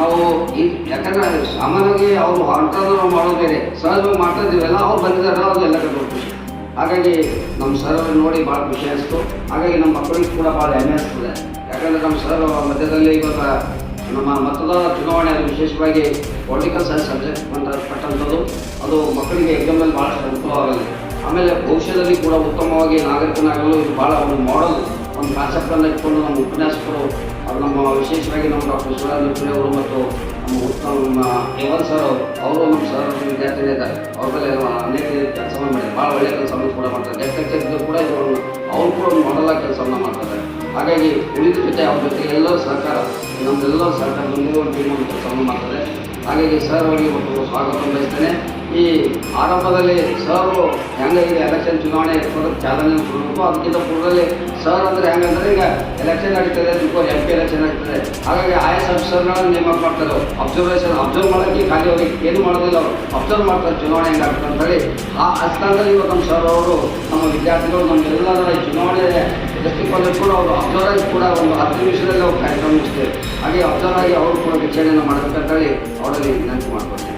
ನಾವು ಯಾಕಂದ್ರೆ ಸಾಮಾನ್ಯವಾಗಿ ಅವರು ಹೊರಟಾದ್ರು ನಾವು ಮಾಡೋದು ಬೇರೆ, ಸಹಜವಾಗಿ ಮಾಡ್ತಾ ಇದ್ದೀವಲ್ಲ, ಅವ್ರು ಬಂದಿದ್ದಾರಲ್ಲ ಅವ್ರು ಎಲ್ಲ ಖುಷಿ. ಹಾಗಾಗಿ ನಮ್ಮ ಸರ್ ನೋಡಿ ಭಾಳ ಖುಷಿ ಅನಿಸ್ತು. ಹಾಗಾಗಿ ನಮ್ಮ ಮಕ್ಕಳಿಗೆ ಕೂಡ ಭಾಳ ಹೆಮ್ಮೆ ಅನಿಸ್ತದೆ. ಯಾಕಂದರೆ ನಮ್ಮ ಸರ್ ಮಧ್ಯದಲ್ಲಿ ಇವಾಗ ನಮ್ಮ ಮತದಾರ ಚುನಾವಣೆ ಅದು ವಿಶೇಷವಾಗಿ ಪೊಲಿಟಿಕಲ್ ಸೈನ್ಸ್ ಸಬ್ಜೆಕ್ಟ್ ಪಟ್ಟಂಥದ್ದು ಅದು ಮಕ್ಕಳಿಗೆ ಎಕ್ಸಾಮಲ್ಲಿ ಭಾಳಷ್ಟು ಅನುಕೂಲವಾಗಲ್ಲ. ಆಮೇಲೆ ಭವಿಷ್ಯದಲ್ಲಿ ಕೂಡ ಉತ್ತಮವಾಗಿ ನಾಗರಿಕನಾಗಲು ಇದು ಭಾಳ ಒಂದು ಮಾಡೆಲ್, ಒಂದು ಕಾನ್ಸೆಪ್ಟನ್ನು ಇಟ್ಕೊಂಡು ನಮ್ಮ ಉಪನ್ಯಾಸಕರು ಅದು ನಮ್ಮ ವಿಶೇಷವಾಗಿ ನಮ್ಮ ಡಾಕ್ಟರ್ ಶಿವರಾಜ್ ಅವರು ಮತ್ತು ನಮ್ಮ ಯವನ್ ಸರ್ ಅವರು ನಮ್ಮ ಸರ್ ವಿದ್ಯಾರ್ಥಿನೇ ಇದ್ದಾರೆ. ಅವ್ರ ಮೇಲೆ ಅನೇಕ ಕೆಲಸವನ್ನು ಮಾಡಿದ್ದಾರೆ, ಭಾಳ ಒಳ್ಳೆಯ ಕೆಲಸವನ್ನು ಕೂಡ ಮಾಡ್ತಾರೆ. ಲೆಕ್ಚರ್ ಕೂಡ ಇವರು ಅವರು ಕೂಡ ಒಂದು ಮಾಡೆಲಾಗಿ ಕೆಲಸವನ್ನು ಮಾಡ್ತಾರೆ. ಹಾಗಾಗಿ ಉಳಿದ ಜೊತೆ ಅವ್ರ ಜೊತೆಗೆ ಎಲ್ಲರ ಸಹಕಾರ, ನಮ್ಮೆಲ್ಲರ ಸಹಕಾರ ಮುಂದಿನ ಟೀಮ್ ಒಂದು ಕೆಲಸವನ್ನು ಮಾಡ್ತಾರೆ. ಹಾಗಾಗಿ ಸರ್ ಅವರಿಗೆ ಒಂದು ಸ್ವಾಗತ ಬಯಸ್ತೇನೆ. ಈ ಆರಂಭದಲ್ಲಿ ಸರ್ ಹೆಂಗೆ ಈಗ ಎಲೆಕ್ಷನ್ ಚುನಾವಣೆ ಇಟ್ಕೊಳ್ಳೋದು ಚಾಲನೆ ಕೊಡಬೇಕು. ಅದಕ್ಕಿಂತ ಪೂರ್ವದಲ್ಲಿ ಸರ್ ಅಂದರೆ ಹೆಂಗಂದ್ರೆ ಈಗ ಎಲೆಕ್ಷನ್ ನಡೀತದೆ, MP ಎಲೆಕ್ಷನ್ ಆಗ್ತದೆ. ಹಾಗಾಗಿ IAS ಆಫೀಸರ್ಗಳನ್ನು ನೇಮಕ ಮಾಡ್ತಾರೆ. ಅಬ್ಸರ್ವ್ ಮಾಡೋಕ್ಕೆ ಖಾಲಿ ಅವ್ರಿಗೆ ಏನು ಮಾಡೋದಿಲ್ಲ, ಅವರು ಅಬ್ಸರ್ವ್ ಮಾಡ್ತಾರೆ ಚುನಾವಣೆ ಹೆಂಗಾಗ್ತದೆ ಅಂತ ಹೇಳಿ. ಆ ಸ್ಥಾನದಲ್ಲಿ ಇವತ್ತು ನಮ್ಮ ಸರ್ ಅವರು ನಮ್ಮ ವಿದ್ಯಾರ್ಥಿಗಳು ನಮ್ಮೆಲ್ಲರ ಚುನಾವಣೆ ದೃಷ್ಟಿಕೋನಕ್ಕೂ ಅವರು ಅಬ್ಸರ್ವ್ ಆಗಿ ಕೂಡ ಒಂದು 10 ನಿಮಿಷದಲ್ಲಿ ಅವ್ರು ಕಾರ್ಯಕ್ರಮ ಮುಗಿಸ್ತೇವೆ. ಹಾಗೆ ಅಬ್ಸರ್ವ್ ಆಗಿ ಅವರು ಕೂಡ ವೀಕ್ಷಣೆಯನ್ನು ಮಾಡಬೇಕಂತ ಹೇಳಿ ಅವರಲ್ಲಿ ವಿನಂತಿ ಮಾಡ್ಕೊಳ್ತೀನಿ.